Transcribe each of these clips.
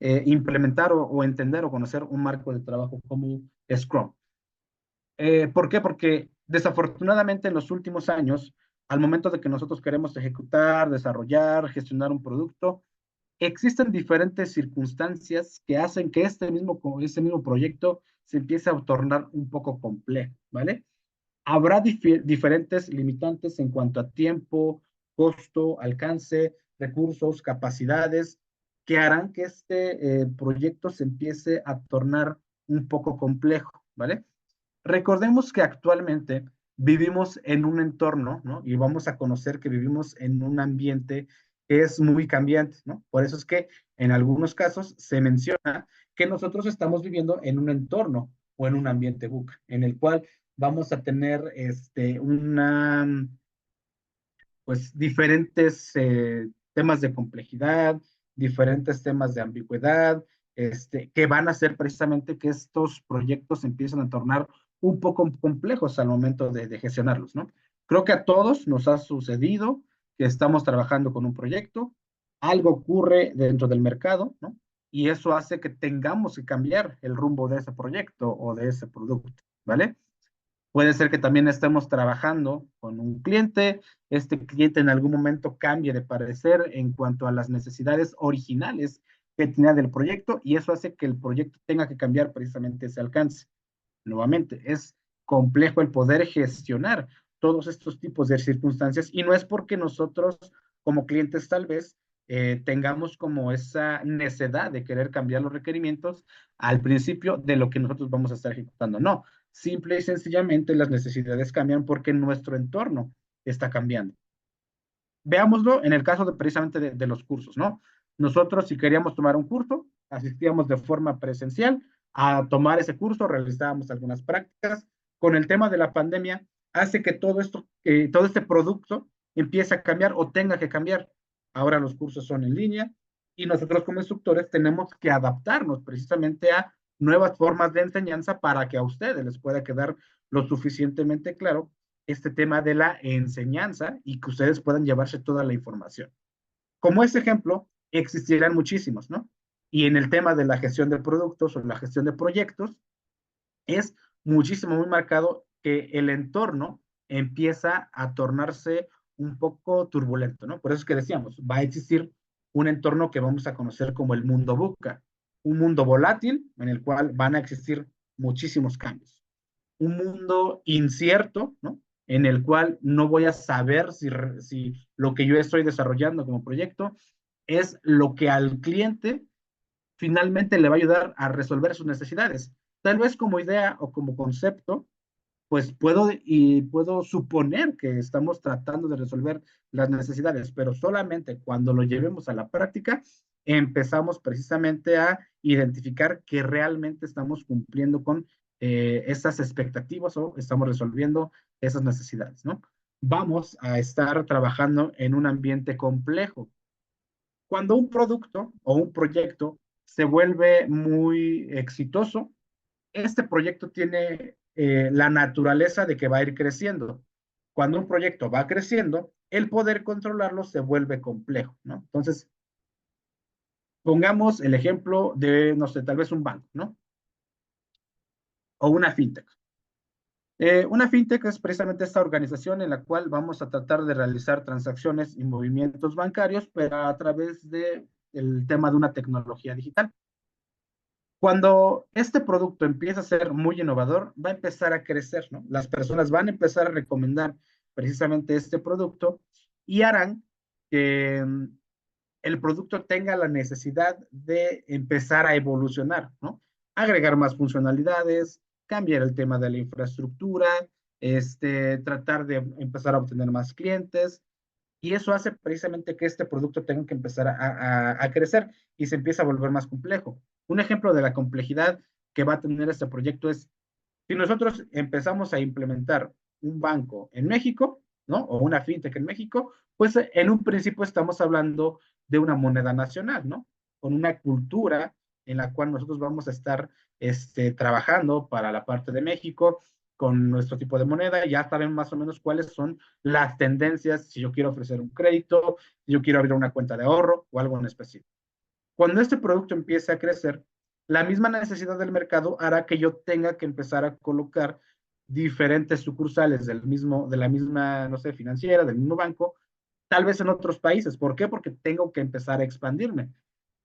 implementar o entender o conocer un marco de trabajo como Scrum. ¿Por qué? Porque desafortunadamente en los últimos años, al momento de que nosotros queremos ejecutar, desarrollar, gestionar un producto, existen diferentes circunstancias que hacen que este mismo proyecto se empiece a tornar un poco complejo, ¿vale? Habrá diferentes limitantes en cuanto a tiempo, costo, alcance, recursos, capacidades, que harán que este proyecto se empiece a tornar un poco complejo, ¿vale? Recordemos que actualmente vivimos en un entorno, ¿no? Y vamos a conocer que vivimos en un ambiente que es muy cambiante, ¿no? Por eso es que en algunos casos se menciona que nosotros estamos viviendo en un entorno o en un ambiente VUCA, en el cual vamos a tener pues diferentes temas de complejidad, diferentes temas de ambigüedad, que van a hacer precisamente que estos proyectos empiecen a tornar un poco complejos al momento de gestionarlos, ¿no? Creo que a todos nos ha sucedido que estamos trabajando con un proyecto, algo ocurre dentro del mercado, ¿no? Y eso hace que tengamos que cambiar el rumbo de ese proyecto o de ese producto, ¿vale? Puede ser que también estemos trabajando con un cliente, este cliente en algún momento cambie de parecer en cuanto a las necesidades originales que tenía del proyecto y eso hace que el proyecto tenga que cambiar precisamente ese alcance. Nuevamente, es complejo el poder gestionar todos estos tipos de circunstancias y no es porque nosotros como clientes tal vez tengamos como esa necesidad de querer cambiar los requerimientos al principio de lo que nosotros vamos a estar ejecutando. No, simple y sencillamente las necesidades cambian porque nuestro entorno está cambiando. Veámoslo en el caso de precisamente de los cursos, ¿no? Nosotros si queríamos tomar un curso, asistíamos de forma presencial a tomar ese curso, realizábamos algunas prácticas. Con el tema de la pandemia, hace que todo esto, todo este producto empiece a cambiar o tenga que cambiar. Ahora los cursos son en línea y nosotros como instructores tenemos que adaptarnos precisamente a nuevas formas de enseñanza para que a ustedes les pueda quedar lo suficientemente claro este tema de la enseñanza y que ustedes puedan llevarse toda la información. Como ese ejemplo, existirán muchísimos, ¿no? Y en el tema de la gestión de productos o la gestión de proyectos, es muchísimo, muy marcado que el entorno empieza a tornarse un poco turbulento, ¿no? Por eso es que decíamos, va a existir un entorno que vamos a conocer como el mundo VUCA, un mundo volátil en el cual van a existir muchísimos cambios, un mundo incierto, ¿no? En el cual no voy a saber si lo que yo estoy desarrollando como proyecto es lo que al cliente finalmente le va a ayudar a resolver sus necesidades. Tal vez como idea o como concepto, pues puedo suponer que estamos tratando de resolver las necesidades, pero solamente cuando lo llevemos a la práctica, empezamos precisamente a identificar que realmente estamos cumpliendo con esas expectativas o estamos resolviendo esas necesidades, ¿no? Vamos a estar trabajando en un ambiente complejo. Cuando un producto o un proyecto se vuelve muy exitoso, este proyecto tiene la naturaleza de que va a ir creciendo. Cuando un proyecto va creciendo, el poder controlarlo se vuelve complejo, ¿no? Entonces, pongamos el ejemplo de, no sé, tal vez un banco, ¿no? O una fintech. Una fintech es precisamente esta organización en la cual vamos a tratar de realizar transacciones y movimientos bancarios, pero a través del tema de una tecnología digital. Cuando este producto empieza a ser muy innovador, va a empezar a crecer, ¿no? Las personas van a empezar a recomendar precisamente este producto y harán que el producto tenga la necesidad de empezar a evolucionar, ¿no? Agregar más funcionalidades, cambiar el tema de la infraestructura, tratar de empezar a obtener más clientes, y eso hace precisamente que este producto tenga que empezar a crecer y se empieza a volver más complejo. Un ejemplo de la complejidad que va a tener este proyecto es, si nosotros empezamos a implementar un banco en México, ¿no? O una fintech en México, pues en un principio estamos hablando de una moneda nacional, ¿no? Con una cultura en la cual nosotros vamos a estar trabajando para la parte de México con nuestro tipo de moneda, ya saben más o menos cuáles son las tendencias, si yo quiero ofrecer un crédito, si yo quiero abrir una cuenta de ahorro o algo en específico. Cuando este producto empiece a crecer, la misma necesidad del mercado hará que yo tenga que empezar a colocar diferentes sucursales de la misma, no sé, financiera, del mismo banco, tal vez en otros países. ¿Por qué? Porque tengo que empezar a expandirme.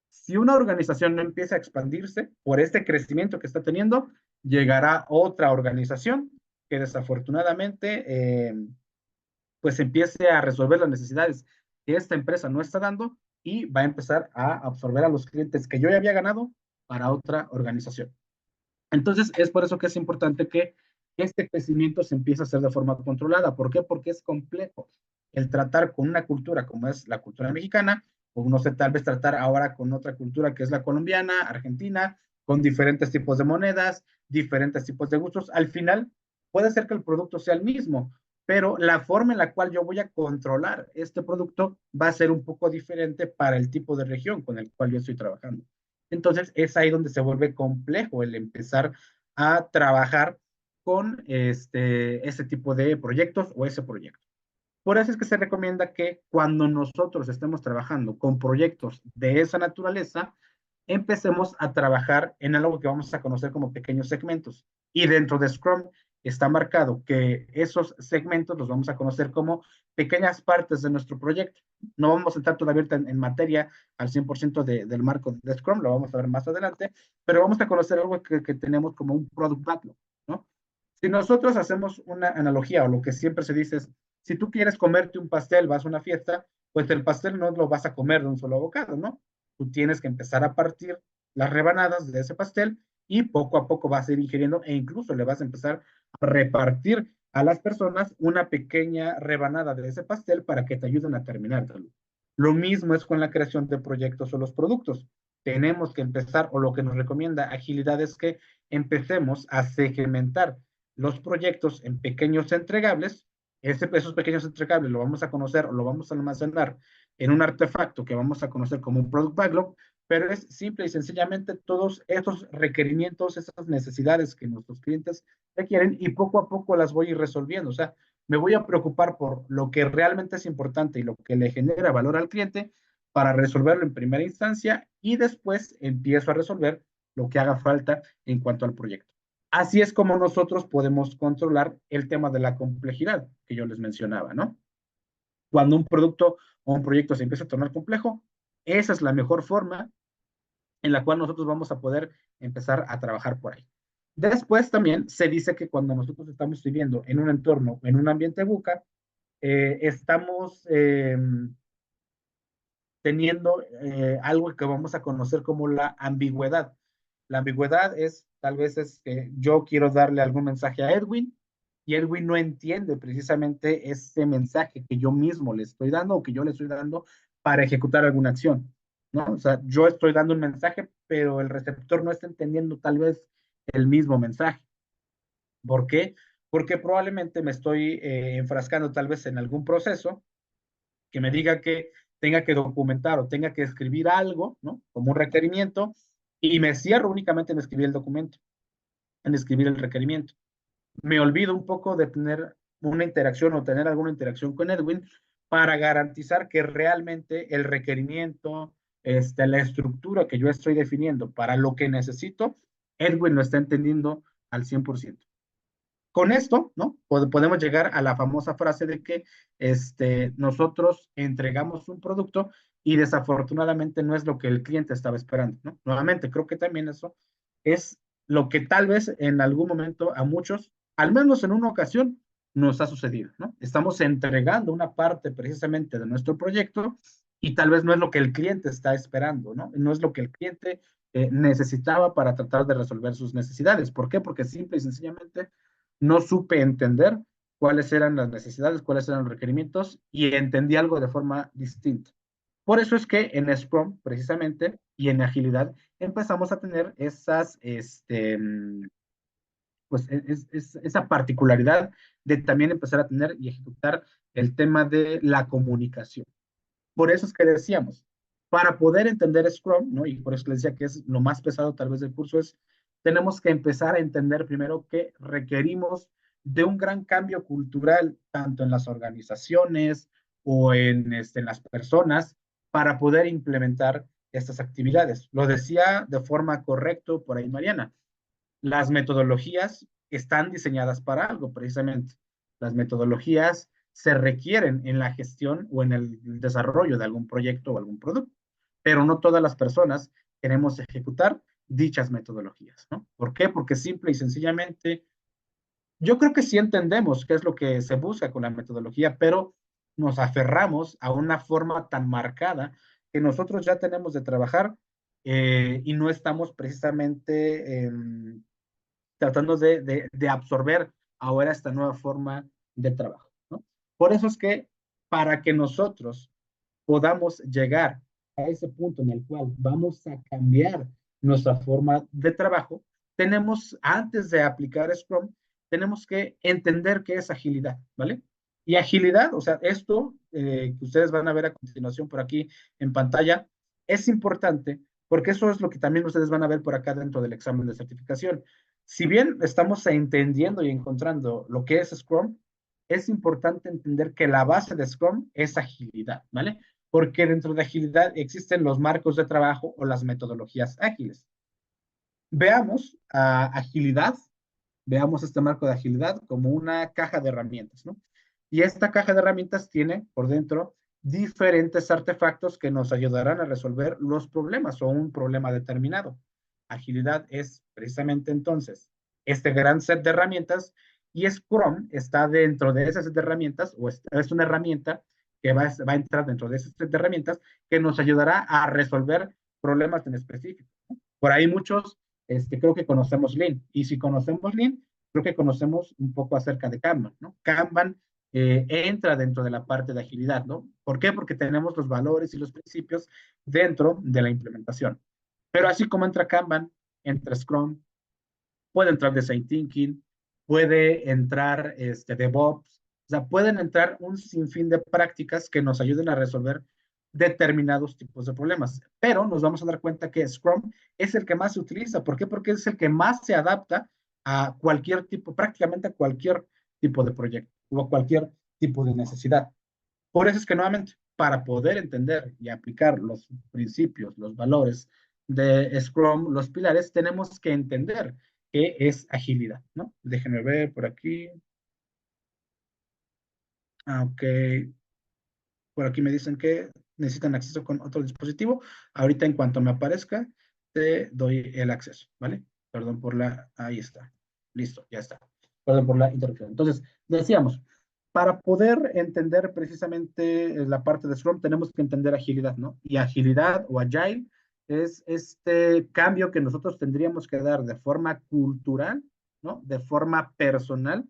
Si una organización no empieza a expandirse por este crecimiento que está teniendo, llegará otra organización que desafortunadamente pues empiece a resolver las necesidades que esta empresa no está dando y va a empezar a absorber a los clientes que yo ya había ganado para otra organización. Entonces, es por eso que es importante que este crecimiento se empiece a hacer de forma controlada. ¿Por qué? Porque es complejo el tratar con una cultura como es la cultura mexicana, o no sé, tal vez tratar ahora con otra cultura que es la colombiana, argentina, con diferentes tipos de monedas, diferentes tipos de gustos. Al final, puede ser que el producto sea el mismo, pero la forma en la cual yo voy a controlar este producto va a ser un poco diferente para el tipo de región con el cual yo estoy trabajando. Entonces es ahí donde se vuelve complejo el empezar a trabajar con este tipo de proyectos o ese proyecto. Por eso es que se recomienda que cuando nosotros estemos trabajando con proyectos de esa naturaleza, empecemos a trabajar en algo que vamos a conocer como pequeños segmentos. Y dentro de Scrum está marcado que esos segmentos los vamos a conocer como pequeñas partes de nuestro proyecto. No vamos a entrar todavía en materia al 100% del marco de Scrum, lo vamos a ver más adelante, pero vamos a conocer algo que tenemos como un product backlog, ¿no? Si nosotros hacemos una analogía o lo que siempre se dice es, si tú quieres comerte un pastel, vas a una fiesta, pues el pastel no lo vas a comer de un solo bocado, ¿no? Tú tienes que empezar a partir las rebanadas de ese pastel y poco a poco vas a ir ingiriendo e incluso le vas a empezar a repartir a las personas una pequeña rebanada de ese pastel para que te ayuden a terminártelo. Lo mismo es con la creación de proyectos o los productos. Tenemos que empezar, o lo que nos recomienda agilidad es que empecemos a segmentar los proyectos en pequeños entregables. Esos pequeños entregables lo vamos a conocer o lo vamos a almacenar en un artefacto que vamos a conocer como un product backlog, pero es simple y sencillamente todos esos requerimientos, esas necesidades que nuestros clientes requieren y poco a poco las voy a ir resolviendo. O sea, me voy a preocupar por lo que realmente es importante y lo que le genera valor al cliente para resolverlo en primera instancia y después empiezo a resolver lo que haga falta en cuanto al proyecto. Así es como nosotros podemos controlar el tema de la complejidad que yo les mencionaba, ¿no? Cuando un producto o un proyecto se empieza a tornar complejo, esa es la mejor forma en la cual nosotros vamos a poder empezar a trabajar por ahí. Después también se dice que cuando nosotros estamos viviendo en un entorno, en un ambiente buca, estamos teniendo algo que vamos a conocer como la ambigüedad. La ambigüedad es, tal vez es que yo quiero darle algún mensaje a Edwin y Edwin no entiende precisamente ese mensaje que yo mismo le estoy dando o que yo le estoy dando para ejecutar alguna acción, ¿no? O sea, yo estoy dando un mensaje, pero el receptor no está entendiendo tal vez el mismo mensaje. ¿Por qué? Porque probablemente me estoy enfrascando tal vez en algún proceso que me diga que tenga que documentar o tenga que escribir algo, ¿no? Como un requerimiento, y me cierro únicamente en escribir el documento, en escribir el requerimiento. Me olvido un poco de tener una interacción o tener alguna interacción con Edwin para garantizar que realmente el requerimiento, la estructura que yo estoy definiendo para lo que necesito, Edwin lo está entendiendo al 100%. Con esto, ¿no? Podemos llegar a la famosa frase de que nosotros entregamos un producto y desafortunadamente no es lo que el cliente estaba esperando, ¿no? Nuevamente, creo que también eso es lo que tal vez en algún momento a muchos, al menos en una ocasión, nos ha sucedido, ¿no? Estamos entregando una parte precisamente de nuestro proyecto y tal vez no es lo que el cliente está esperando, ¿no? No es lo que el cliente necesitaba para tratar de resolver sus necesidades. ¿Por qué? Porque simple y sencillamente no supe entender cuáles eran las necesidades, cuáles eran los requerimientos y entendí algo de forma distinta. Por eso es que en Scrum, precisamente, y en agilidad, empezamos a tener pues esa particularidad de también empezar a tener y ejecutar el tema de la comunicación. Por eso es que decíamos, para poder entender Scrum, ¿no? Y por eso les decía que es lo más pesado tal vez del curso, es tenemos que empezar a entender primero que requerimos de un gran cambio cultural, tanto en las organizaciones o en las personas, para poder implementar estas actividades. Lo decía de forma correcta por ahí Mariana. Las metodologías están diseñadas para algo, precisamente. Las metodologías se requieren en la gestión o en el desarrollo de algún proyecto o algún producto, pero no todas las personas queremos ejecutar dichas metodologías, ¿no? ¿Por qué? Porque simple y sencillamente, yo creo que sí entendemos qué es lo que se busca con la metodología, pero nos aferramos a una forma tan marcada que nosotros ya tenemos de trabajar y no estamos precisamente tratando de absorber ahora esta nueva forma de trabajo, ¿no? Por eso es que para que nosotros podamos llegar a ese punto en el cual vamos a cambiar nuestra forma de trabajo, tenemos, antes de aplicar Scrum, tenemos que entender qué es agilidad, ¿vale? Y agilidad, o sea, esto que ustedes van a ver a continuación por aquí en pantalla, es importante porque eso es lo que también ustedes van a ver por acá dentro del examen de certificación. Si bien estamos entendiendo y encontrando lo que es Scrum, es importante entender que la base de Scrum es agilidad, ¿vale? Porque dentro de agilidad existen los marcos de trabajo o las metodologías ágiles. Veamos a agilidad, veamos este marco de agilidad como una caja de herramientas, ¿no? Y esta caja de herramientas tiene por dentro diferentes artefactos que nos ayudarán a resolver los problemas o un problema determinado. Agilidad es precisamente entonces este gran set de herramientas y Scrum está dentro de ese set de herramientas o es una herramienta que va a entrar dentro de ese set de herramientas que nos ayudará a resolver problemas en específico. Por ahí muchos creo que conocemos Lean. Y si conocemos Lean, creo que conocemos un poco acerca de Kanban, ¿no? Kanban entra dentro de la parte de agilidad, ¿no? ¿Por qué? Porque tenemos los valores y los principios dentro de la implementación. Pero así como entra Kanban, entra Scrum, puede entrar Design Thinking, puede entrar DevOps, o sea, pueden entrar un sinfín de prácticas que nos ayuden a resolver determinados tipos de problemas. Pero nos vamos a dar cuenta que Scrum es el que más se utiliza. ¿Por qué? Porque es el que más se adapta a cualquier tipo, prácticamente a cualquier tipo de proyecto o a cualquier tipo de necesidad. Por eso es que nuevamente, para poder entender y aplicar los principios, los valores de Scrum, los pilares, tenemos que entender qué es agilidad, ¿no? Déjenme ver por aquí. Ah, ok. Por aquí me dicen que necesitan acceso con otro dispositivo. Ahorita en cuanto me aparezca, te doy el acceso, ¿vale? Perdón por la... Ahí está. Listo, ya está. Perdón por la interrupción. Entonces, decíamos, para poder entender precisamente la parte de Scrum, tenemos que entender agilidad, ¿no? Y agilidad o agile es este cambio que nosotros tendríamos que dar de forma cultural, ¿no? De forma personal,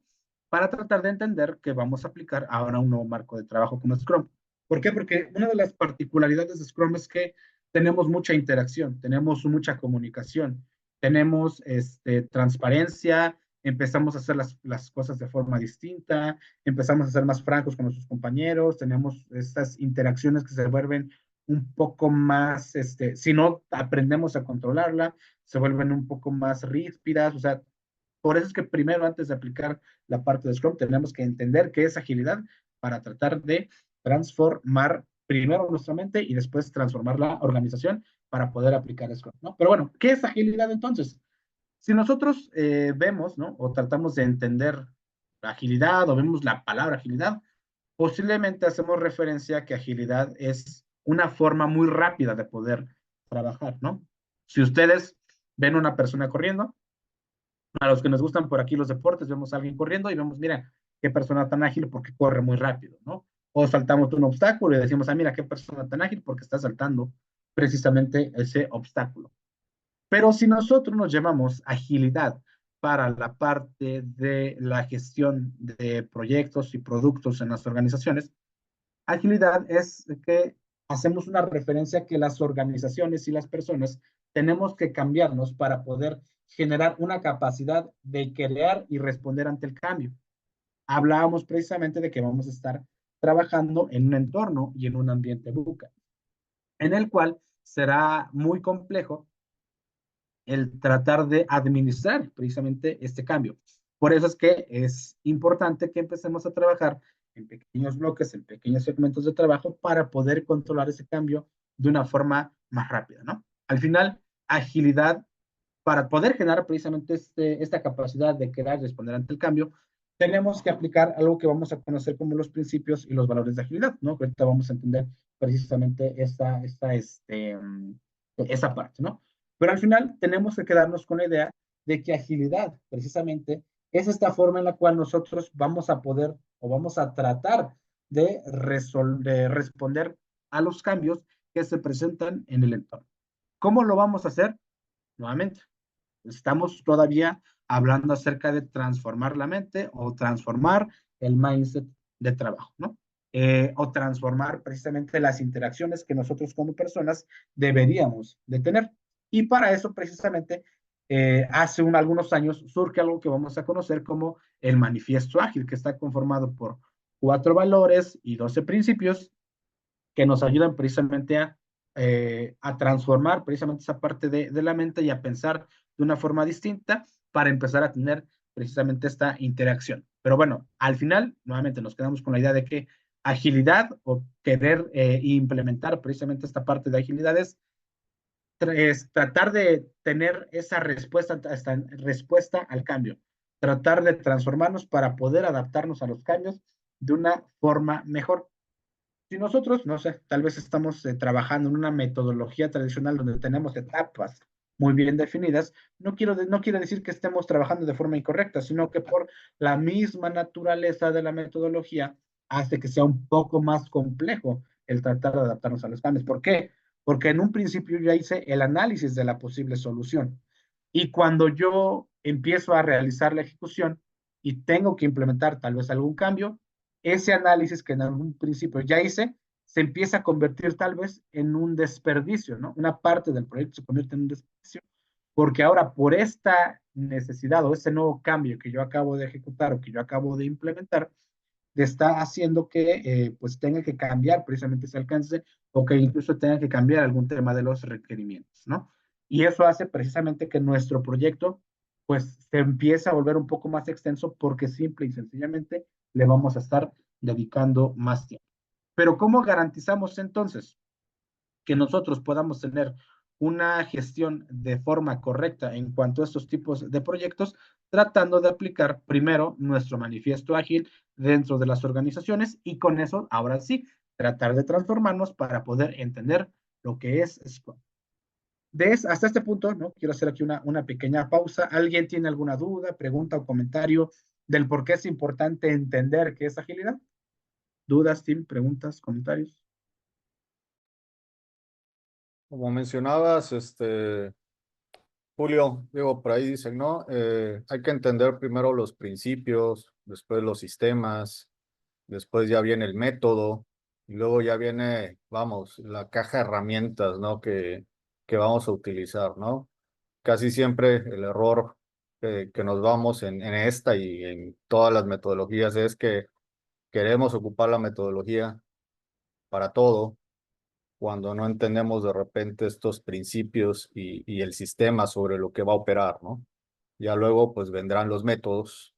para tratar de entender que vamos a aplicar ahora un nuevo marco de trabajo como Scrum. ¿Por qué? Porque una de las particularidades de Scrum es que tenemos mucha interacción, tenemos mucha comunicación, tenemos transparencia, empezamos a hacer las cosas de forma distinta, empezamos a ser más francos con nuestros compañeros, tenemos estas interacciones que se vuelven un poco más, si no aprendemos a controlarla, se vuelven un poco más ríspidas, o sea, por eso es que primero, antes de aplicar la parte de Scrum, tenemos que entender qué es agilidad para tratar de transformar primero nuestra mente y después transformar la organización para poder aplicar Scrum, ¿no? Pero bueno, ¿qué es agilidad entonces? Si nosotros vemos, ¿no? O tratamos de entender la agilidad o vemos la palabra agilidad, posiblemente hacemos referencia a que agilidad es una forma muy rápida de poder trabajar, ¿no? Si ustedes ven una persona corriendo, a los que nos gustan por aquí los deportes, vemos a alguien corriendo y vemos, mira, qué persona tan ágil porque corre muy rápido, ¿no? O saltamos un obstáculo y decimos, ah, mira, qué persona tan ágil porque está saltando precisamente ese obstáculo. Pero si nosotros nos llamamos agilidad para la parte de la gestión de proyectos y productos en las organizaciones, agilidad es que hacemos una referencia que las organizaciones y las personas tenemos que cambiarnos para poder generar una capacidad de crear y responder ante el cambio. Hablábamos precisamente de que vamos a estar trabajando en un entorno y en un ambiente VUCA, en el cual será muy complejo el tratar de administrar precisamente este cambio. Por eso es que es importante que empecemos a trabajar en pequeños bloques, en pequeños segmentos de trabajo para poder controlar ese cambio de una forma más rápida, ¿no? Al final, agilidad, para poder generar precisamente esta capacidad de querer responder ante el cambio, tenemos que aplicar algo que vamos a conocer como los principios y los valores de agilidad, ¿no? Que ahorita vamos a entender precisamente esa parte, ¿no? Pero al final tenemos que quedarnos con la idea de que agilidad, precisamente, es esta forma en la cual nosotros vamos a poder o vamos a tratar de responder a los cambios que se presentan en el entorno. ¿Cómo lo vamos a hacer? Nuevamente, estamos todavía hablando acerca de transformar la mente o transformar el mindset de trabajo, ¿no? O transformar precisamente las interacciones que nosotros como personas deberíamos de tener. Y para eso precisamente algunos años surge algo que vamos a conocer como el manifiesto ágil, que está conformado por 4 valores y 12 principios que nos ayudan precisamente a transformar precisamente esa parte de la mente y a pensar de una forma distinta para empezar a tener precisamente esta interacción. Pero bueno, al final, nuevamente nos quedamos con la idea de que agilidad o querer implementar precisamente esta parte de agilidad es tratar de tener esta respuesta al cambio, tratar de transformarnos para poder adaptarnos a los cambios de una forma mejor. Si nosotros, no sé, tal vez estamos trabajando en una metodología tradicional donde tenemos etapas muy bien definidas, no quiere decir que estemos trabajando de forma incorrecta, sino que por la misma naturaleza de la metodología hace que sea un poco más complejo el tratar de adaptarnos a los cambios. ¿Por qué? Porque en un principio ya hice el análisis de la posible solución. Y cuando yo empiezo a realizar la ejecución y tengo que implementar tal vez algún cambio, ese análisis que en algún principio ya hice, se empieza a convertir tal vez en un desperdicio, ¿no? Una parte del proyecto se convierte en un desperdicio, porque ahora por esta necesidad o ese nuevo cambio que yo acabo de ejecutar o que yo acabo de implementar, está haciendo que pues tenga que cambiar precisamente ese alcance o que incluso tenga que cambiar algún tema de los requerimientos, ¿no? Y eso hace precisamente que nuestro proyecto pues se empiece a volver un poco más extenso porque simple y sencillamente le vamos a estar dedicando más tiempo. Pero ¿cómo garantizamos entonces que nosotros podamos tener una gestión de forma correcta en cuanto a estos tipos de proyectos, tratando de aplicar primero nuestro manifiesto ágil dentro de las organizaciones y con eso, ahora sí, tratar de transformarnos para poder entender lo que es Scrum? Hasta este punto, ¿no? Quiero hacer aquí una pequeña pausa. ¿Alguien tiene alguna duda, pregunta o comentario del por qué es importante entender qué es agilidad? ¿Dudas, Tim? ¿Preguntas, comentarios? Como mencionabas, Julio, digo, por ahí dicen, ¿no? Hay que entender primero los principios, después los sistemas, después ya viene el método, y luego ya viene, vamos, la caja de herramientas, ¿no? Que vamos a utilizar, ¿no? Casi siempre el error que nos vamos en esta y en todas las metodologías es que queremos ocupar la metodología para todo cuando no entendemos de repente estos principios y el sistema sobre lo que va a operar, ¿no? Ya luego pues vendrán los métodos,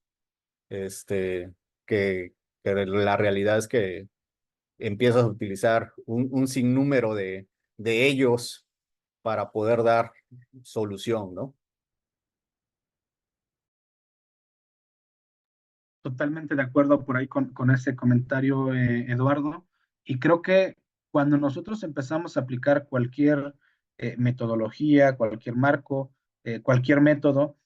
este, que, que la realidad es que empiezas a utilizar un sinnúmero de ellos para poder dar solución, ¿no? Totalmente de acuerdo por ahí con ese comentario, Eduardo. Y creo que cuando nosotros empezamos a aplicar cualquier metodología, cualquier marco, cualquier método,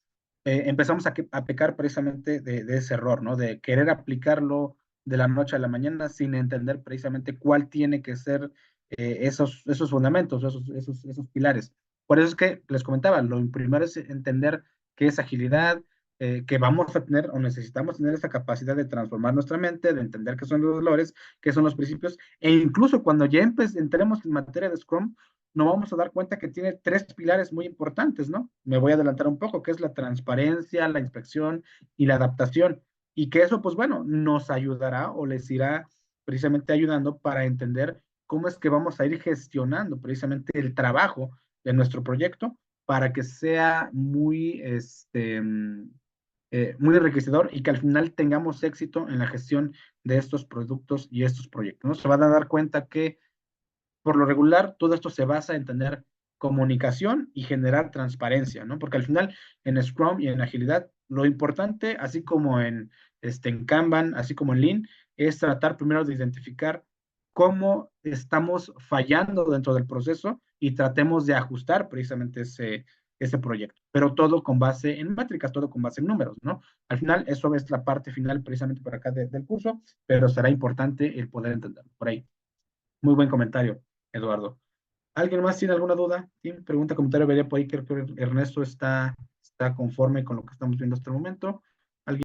empezamos a pecar precisamente de ese error, ¿no? De querer aplicarlo de la noche a la mañana sin entender precisamente cuál tiene que ser esos fundamentos, esos pilares. Por eso es que les comentaba, lo primero es entender qué es agilidad, que vamos a tener o necesitamos tener esa capacidad de transformar nuestra mente, de entender qué son los valores, qué son los principios, e incluso cuando ya entremos en materia de Scrum, nos vamos a dar cuenta que tiene 3 pilares muy importantes, ¿no? Me voy a adelantar un poco, que es la transparencia, la inspección y la adaptación. Y que eso, pues bueno, nos ayudará o les irá precisamente ayudando para entender cómo es que vamos a ir gestionando precisamente el trabajo de nuestro proyecto para que sea muy enriquecedor y que al final tengamos éxito en la gestión de estos productos y estos proyectos, ¿no? Se van a dar cuenta que por lo regular, todo esto se basa en tener comunicación y generar transparencia, ¿no? Porque al final, en Scrum y en agilidad, lo importante, así como en Kanban, así como en Lean, es tratar primero de identificar cómo estamos fallando dentro del proceso y tratemos de ajustar precisamente ese proyecto, pero todo con base en métricas, todo con base en números, ¿no? Al final, eso es la parte final precisamente por acá del curso, pero será importante el poder entenderlo por ahí. Muy buen comentario, Eduardo. ¿Alguien más tiene alguna duda? ¿Sí? Pregunta, comentario, vería por ahí que Ernesto está conforme con lo que estamos viendo hasta el momento.